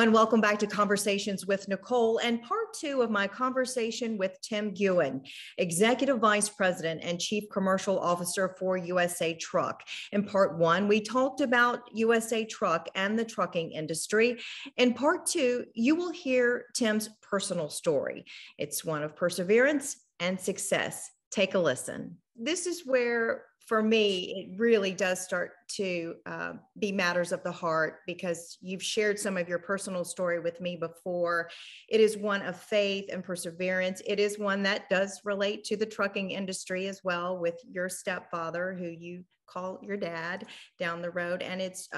everyone. Welcome back to Conversations with Nicole and part 2 of my conversation with Tim Guin, Executive Vice President and Chief Commercial Officer for USA Truck. In part 1, we talked about USA Truck and the trucking industry. In part 2, you will hear Tim's personal story. It's one of perseverance and success. Take a listen. This is where, for me, it really does start to be matters of the heart, because you've shared some of your personal story with me before. It is one of faith and perseverance. It is one that does relate to the trucking industry as well, with your stepfather, who you call your dad, down the road. And it's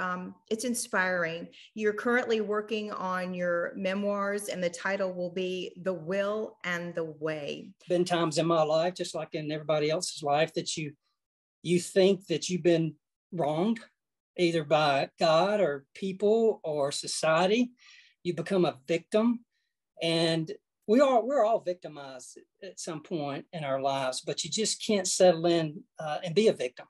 inspiring. You're currently working on your memoirs, and the title will be The Will and the Way. Been times in my life, just like in everybody else's life, that you think that you've been wronged, either by God or people or society. You become a victim, and we're all victimized at some point in our lives, but you just can't settle in and be a victim.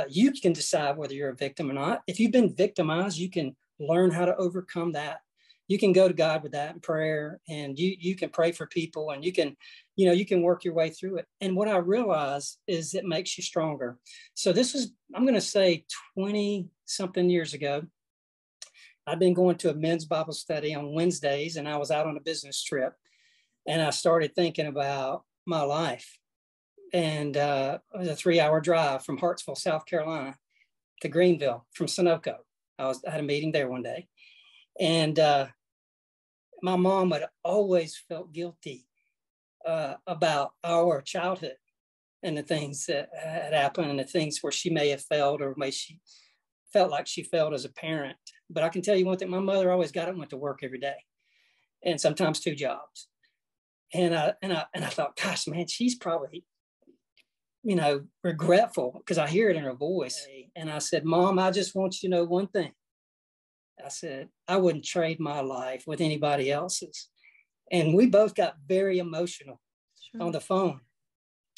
You can decide whether you're a victim or not. If you've been victimized, you can learn how to overcome that. You can go to God with that in prayer, and you can pray for people, and you can work your way through it. And what I realize is it makes you stronger. So this was, I'm going to say 20 something years ago. I'd been going to a men's Bible study on Wednesdays, and I was out on a business trip, and I started thinking about my life. And it was a 3-hour drive from Hartsville, South Carolina to Greenville from Sunoco. I had a meeting there one day. And my mom had always felt guilty about our childhood and the things that had happened and the things where she may have failed, or she felt like she failed as a parent. But I can tell you one thing, my mother always got up and went to work every day, and sometimes 2 jobs. And I thought, gosh, man, she's probably, regretful, because I hear it in her voice. And I said, Mom, I just want you to know one thing. I said, I wouldn't trade my life with anybody else's. And we both got very emotional on the phone.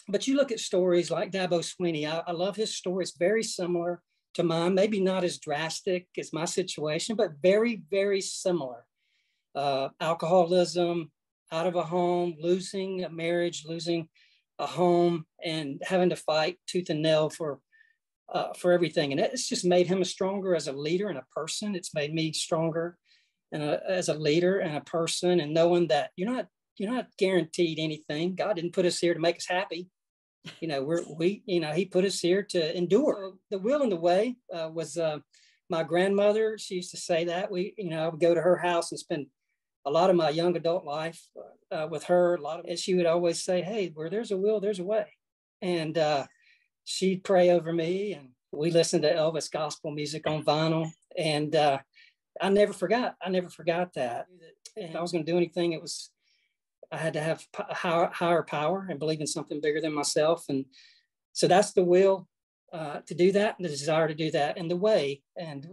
But you look at stories like Dabo Sweeney. I love his story. It's very similar to mine, maybe not as drastic as my situation, but very, very similar. Alcoholism, out of a home, losing a marriage, losing a home, and having to fight tooth and nail for everything. And it's just made him stronger as a leader and a person. It's made me stronger as a leader and a person, and knowing that you're not guaranteed anything. God didn't put us here to make us happy. He put us here to endure. So the will and the way was my grandmother. She used to say that I would go to her house and spend a lot of my young adult life with her. And she would always say, hey, where there's a will, there's a way. And she'd pray over me, and we listened to Elvis gospel music on vinyl. And I never forgot that. If I was going to do anything, I had to have a higher power and believe in something bigger than myself. And so that's the will to do that, and the desire to do that, and the way. And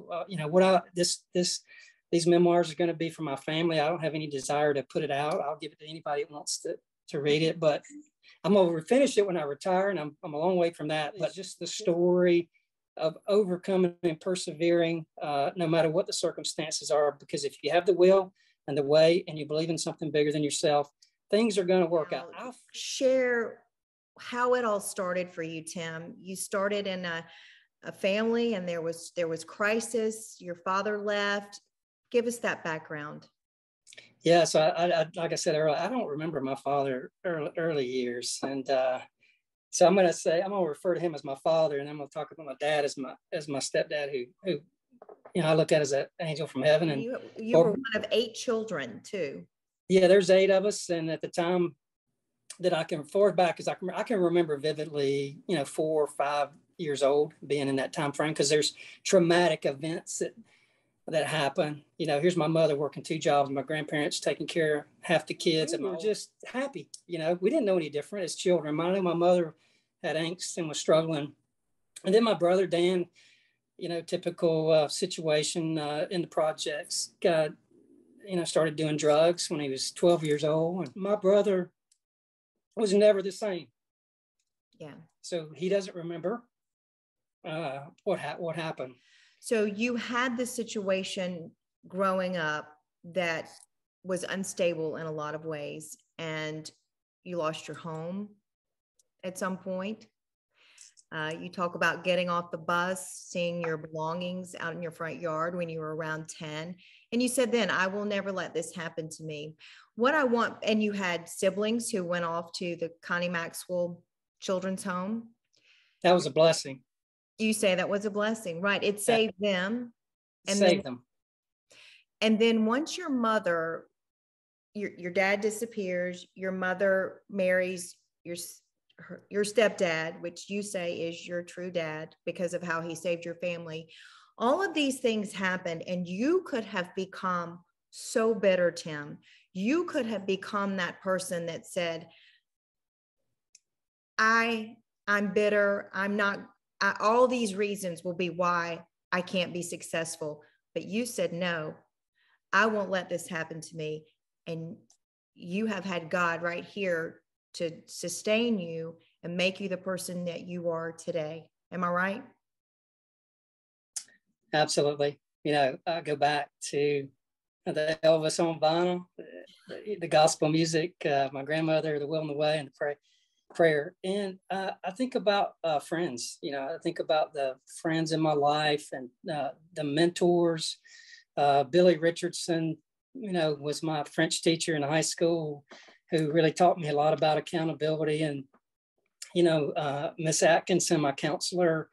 these memoirs are going to be for my family. I don't have any desire to put it out. I'll give it to anybody that wants to read it, but I'm going to finish it when I retire, and I'm a long way from that. But just the story of overcoming and persevering, no matter what the circumstances are, because if you have the will and the way, and you believe in something bigger than yourself, things are going to work out. I'll share how it all started for you, Tim. You started in a family, and there was crisis. Your father left. Give us that background. Yeah, so I like I said earlier, I don't remember my father early years, and so I'm going to refer to him as my father, and I'm going to talk about my dad as my stepdad, who I look at as an angel from heaven. And you were one of 8 children too. Yeah, there's 8 of us, and at the time that I can forward back, because I can remember vividly, 4 or 5 years old, being in that time frame, because there's traumatic events that happen. Here's my mother working 2 jobs, my grandparents taking care of half the kids, and we were just happy. We didn't know any different as children. I know my mother had angst and was struggling. And then my brother, Dan, typical situation in the projects, got, started doing drugs when he was 12 years old. And my brother was never the same. Yeah. So he doesn't remember what happened. So you had this situation growing up that was unstable in a lot of ways, and you lost your home at some point. You talk about getting off the bus, seeing your belongings out in your front yard when you were around 10. And you said then, I will never let this happen to me. What I want, and you had siblings who went off to the Connie Maxwell Children's Home. That was a blessing. You say that was a blessing, right? It saved them. And saved them. And then once your mother, your dad disappears, your mother marries your stepdad, which you say is your true dad because of how he saved your family. All of these things happened, and you could have become so bitter, Tim. You could have become that person that said, I'm bitter. All these reasons will be why I can't be successful. But you said, no, I won't let this happen to me. And you have had God right here to sustain you and make you the person that you are today. Am I right? Absolutely. You know, I go back to the Elvis on vinyl, the gospel music, my grandmother, the will and the way, and the prayer. And I think about friends. You know, I think about the friends in my life and the mentors. Billy Richardson, you know, was my French teacher in high school, who really taught me a lot about accountability. And, you know, Miss Atkinson, my counselor,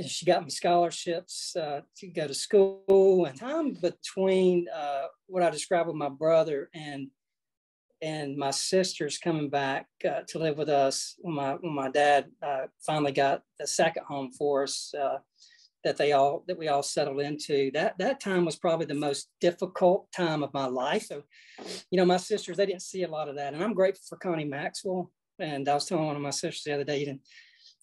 she got me scholarships to go to school. And time between what I described with my brother and my sisters coming back to live with us when my dad finally got the second home for us that we all settled into. That time was probably the most difficult time of my life. So, you know, my sisters, they didn't see a lot of that, and I'm grateful for Connie Maxwell. And I was telling one of my sisters the other day, and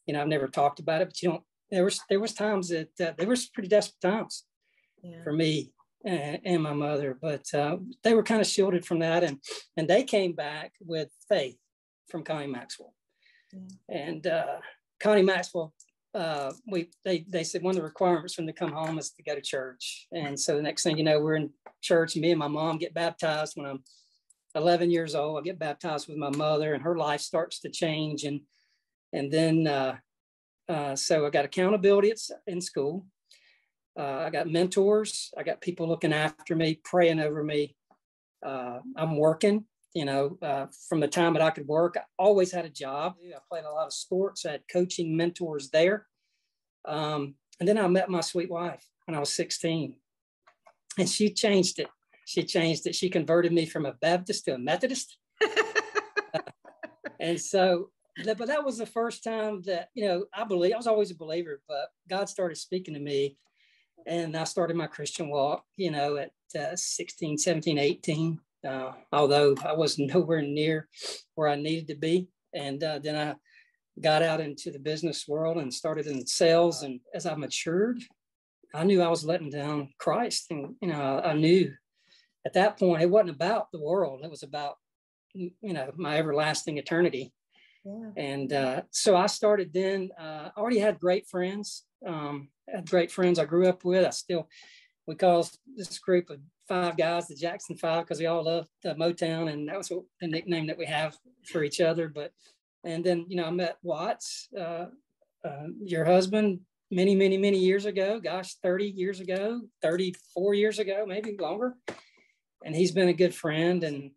you know, I've never talked about it, but you don't. There was times that there was pretty desperate times for me and my mother, but they were kind of shielded from that, and they came back with faith from Connie Maxwell. And Connie Maxwell, they said one of the requirements for them to come home is to go to church. And so the next thing you know, we're in church, and me and my mom get baptized when I'm 11 years old. I get baptized with my mother, and her life starts to change. And then so I got accountability in school. I got mentors. I got people looking after me, praying over me. I'm working, you know, from the time that I could work. I always had a job. I played a lot of sports. I had coaching mentors there. And then I met my sweet wife when I was 16. And she changed it. She converted me from a Baptist to a Methodist. And so, but that was the first time that, you know, I was always a believer, but God started speaking to me. And I started my Christian walk, you know, at 16, 17, 18, although I was nowhere near where I needed to be. And then I got out into the business world and started in sales. And as I matured, I knew I was letting down Christ. And, you know, I knew at that point, it wasn't about the world. It was about, you know, my everlasting eternity. Yeah. And so I started then. I already had great friends. I grew up with. We call this group of 5 guys the Jackson 5 because we all loved Motown, and that was the nickname that we have for each other. And then, you know, I met Watts, your husband, many, many, many years ago. Gosh, 30 years ago, 34 years ago, maybe longer. And he's been a good friend, and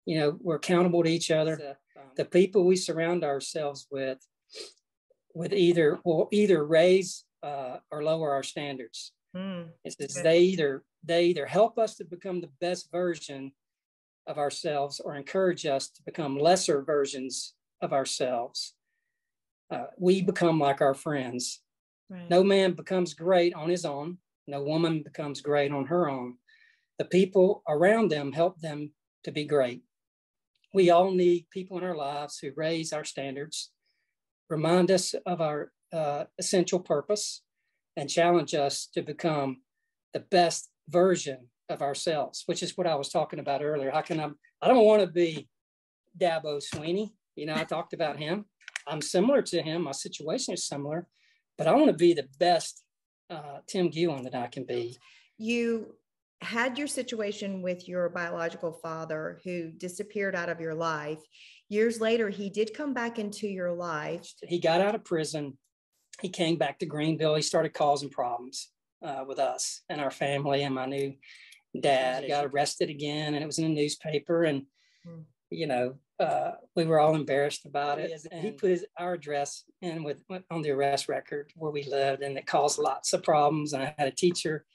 you know, we're accountable to each other. The people we surround ourselves with will either raise or lower our standards. It says they either help us to become the best version of ourselves or encourage us to become lesser versions of ourselves. We become like our friends. Right. No man becomes great on his own. No woman becomes great on her own. The people around them help them to be great. We all need people in our lives who raise our standards, remind us of our essential purpose, and challenge us to become the best version of ourselves, which is what I was talking about earlier. I don't want to be Dabo Sweeney. You know, I talked about him. I'm similar to him. My situation is similar, but I want to be the best Tim Guin that I can be. You had your situation with your biological father who disappeared out of your life. Years later, he did come back into your life. He got out of prison. He came back to Greenville. He started causing problems with us and our family and my new dad. He got arrested again, and it was in the newspaper. And, you know, we were all embarrassed about it. And he put our address in on the arrest record where we lived, and it caused lots of problems. And I had a teacher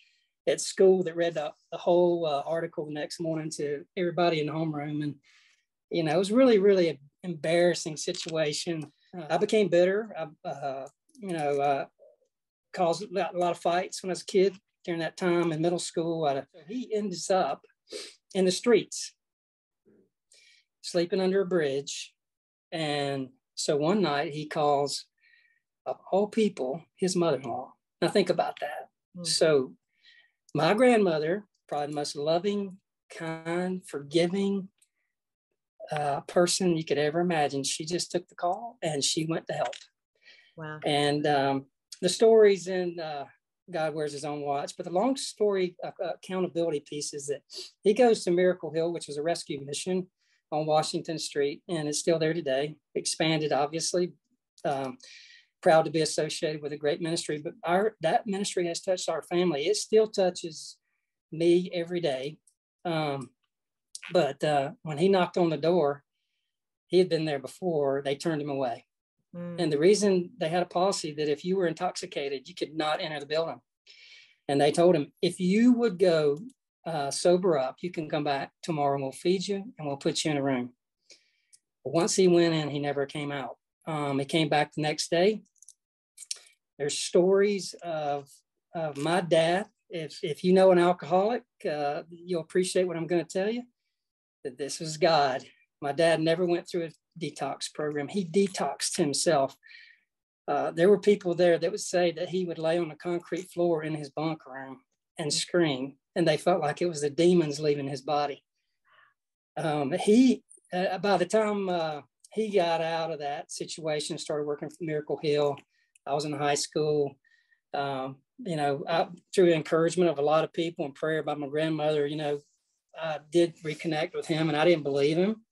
at school that read the whole article the next morning to everybody in the homeroom. And, you know, it was really, really an embarrassing situation. I became bitter. Caused a lot of fights when I was a kid during that time in middle school. He ends up in the streets, sleeping under a bridge. And so one night he calls, of all people, his mother-in-law. Now think about that. So my grandmother, probably the most loving, kind, forgiving person you could ever imagine, she just took the call and she went to help. Wow. And the stories in God Wears His Own Watch, but the long story accountability piece is that he goes to Miracle Hill, which was a rescue mission on Washington Street, and it's still there today, expanded, obviously. Proud to be associated with a great ministry, but that ministry has touched our family. It still touches me every day. But when he knocked on the door, he had been there before, they turned him away. And the reason, they had a policy that if you were intoxicated, you could not enter the building. And they told him, if you would go sober up, you can come back tomorrow and we'll feed you and we'll put you in a room. But once he went in, he never came out. He came back the next day. There's stories of my dad. If you know an alcoholic, you'll appreciate what I'm going to tell you, that this was God. My dad never went through a detox program. He detoxed himself. There were people there that would say that he would lay on the concrete floor in his bunk room and scream, and they felt like it was the demons leaving his body. By the time he got out of that situation, started working for Miracle Hill, I was in high school. Through the encouragement of a lot of people and prayer by my grandmother, I did reconnect with him, and I didn't believe him.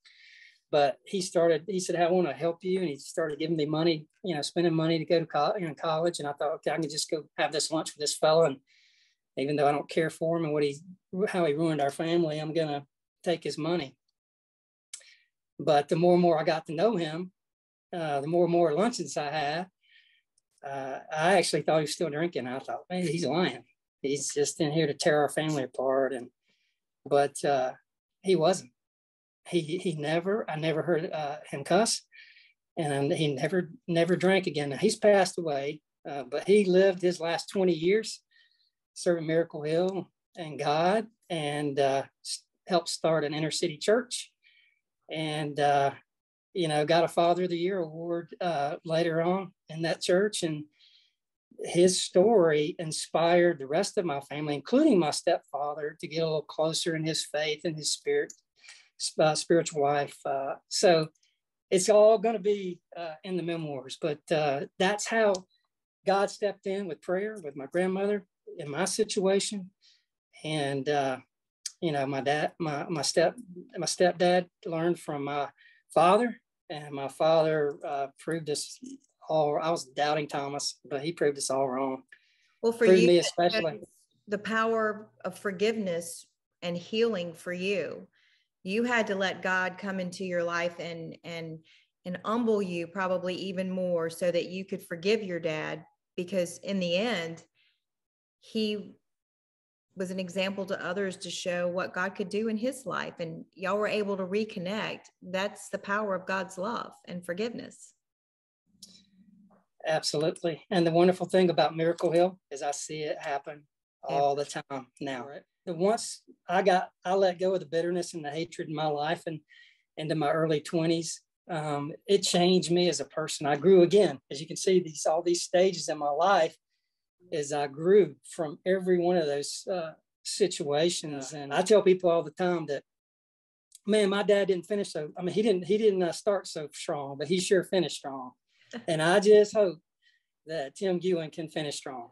But he said, I want to help you. And he started giving me money, spending money to go to college. And I thought, okay, I can just go have this lunch with this fellow. And even though I don't care for him and how he ruined our family, I'm going to take his money. But the more and more I got to know him, the more and more luncheons I had, I actually thought he was still drinking. I thought, man, he's lying. He's just in here to tear our family apart. But he wasn't. I never heard him cuss, and he never drank again. Now, he's passed away, but he lived his last 20 years serving Miracle Hill and God, and helped start an inner city church, and got a Father of the Year award later on in that church. And his story inspired the rest of my family, including my stepfather, to get a little closer in his faith and his spiritual life. So it's all going to be in the memoirs, but that's how God stepped in with prayer with my grandmother in my situation. And my stepdad learned from my father, and my father proved us all. I was doubting Thomas, but he proved us all wrong. Well, for proved you, me especially the power of forgiveness and healing for you. You had to let God come into your life and humble you probably even more so that you could forgive your dad, because in the end, he was an example to others to show what God could do in his life. And y'all were able to reconnect. That's the power of God's love and forgiveness. Absolutely. And the wonderful thing about Miracle Hill is I see it happen all the time now. And once I let go of the bitterness and the hatred in my life and into my early 20s, it changed me as a person. I grew again. As you can see, all these stages in my life, as I grew from every one of those situations. And I tell people all the time that, man, my dad didn't finish so. I mean, he didn't start so strong, but he sure finished strong. And I just hope that Tim Guin can finish strong.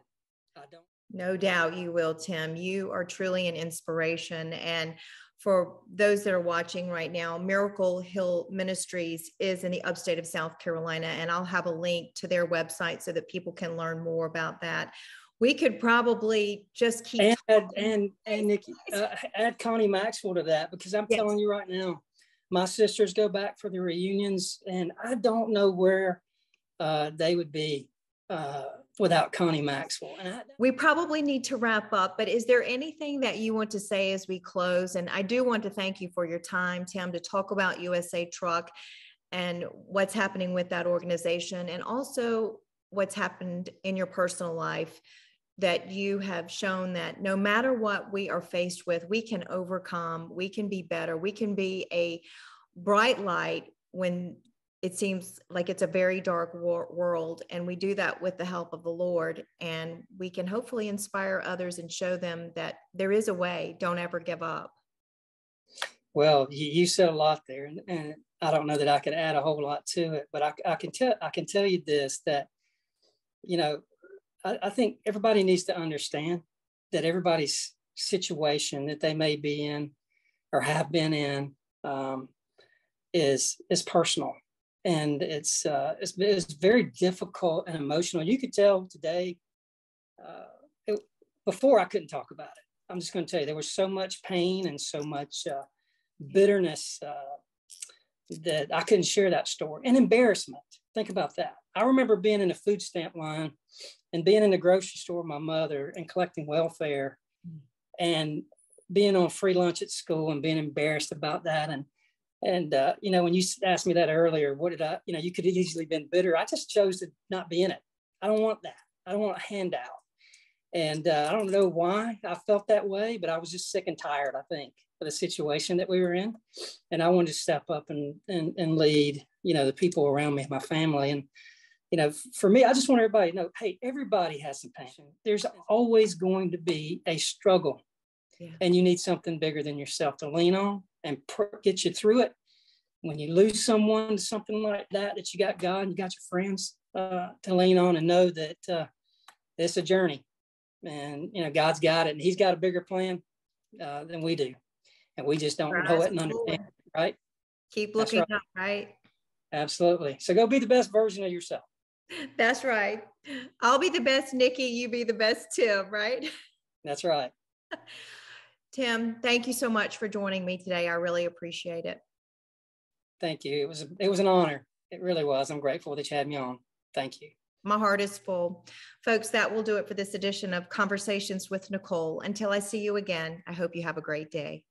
I don't. No doubt you will, Tim. You are truly an inspiration. And for those that are watching right now, Miracle Hill Ministries is in the upstate of South Carolina, and I'll have a link to their website so that people can learn more about that. We could probably just keep and Nikki, add Connie Maxwell to that, because I'm telling you right now, my sisters go back for the reunions, and I don't know where they would be without Connie Maxwell. And we probably need to wrap up, but is there anything that you want to say as we close? And I do want to thank you for your time, Tim, to talk about USA Truck and what's happening with that organization, and also what's happened in your personal life, that you have shown that no matter what we are faced with, we can overcome, we can be better, we can be a bright light when it seems like it's a very dark world. And we do that with the help of the Lord, and we can hopefully inspire others and show them that there is a way. Don't ever give up. Well, you said a lot there, and I don't know that I could add a whole lot to it, but I can tell you this, that, you know, I think everybody needs to understand that everybody's situation that they may be in or have been in is personal, and it's very difficult and emotional. You could tell today. Before I couldn't talk about it. I'm just going to tell you, there was so much pain and so much bitterness that I couldn't share that story, and embarrassment. Think about that. I remember being in a food stamp line and being in the grocery store with my mother and collecting welfare, and being on free lunch at school and being embarrassed about that. And you know, when you asked me that earlier, what did I, you know, you could have easily been bitter. I just chose to not be in it. I don't want that. I don't want a handout. And I don't know why I felt that way, but I was just sick and tired, I think, of the situation that we were in. And I wanted to step up and lead, you know, the people around me, my family. And, you know, for me, I just want everybody to know, hey, everybody has some pain. There's always going to be a struggle. Yeah. And you need something bigger than yourself to lean on and get you through it. When you lose someone, something like that you got God and you got your friends to lean on, and know that it's a journey. And, you know, God's got it, and he's got a bigger plan than we do. And we just don't know it and understand it, right? Keep looking up, right? Absolutely. So go be the best version of yourself. That's right. I'll be the best Nikki, you be the best Tim, right? That's right. Tim, thank you so much for joining me today. I really appreciate it. Thank you. It was an honor. It really was. I'm grateful that you had me on. Thank you. My heart is full. Folks, that will do it for this edition of Conversations with Nicole. Until I see you again, I hope you have a great day.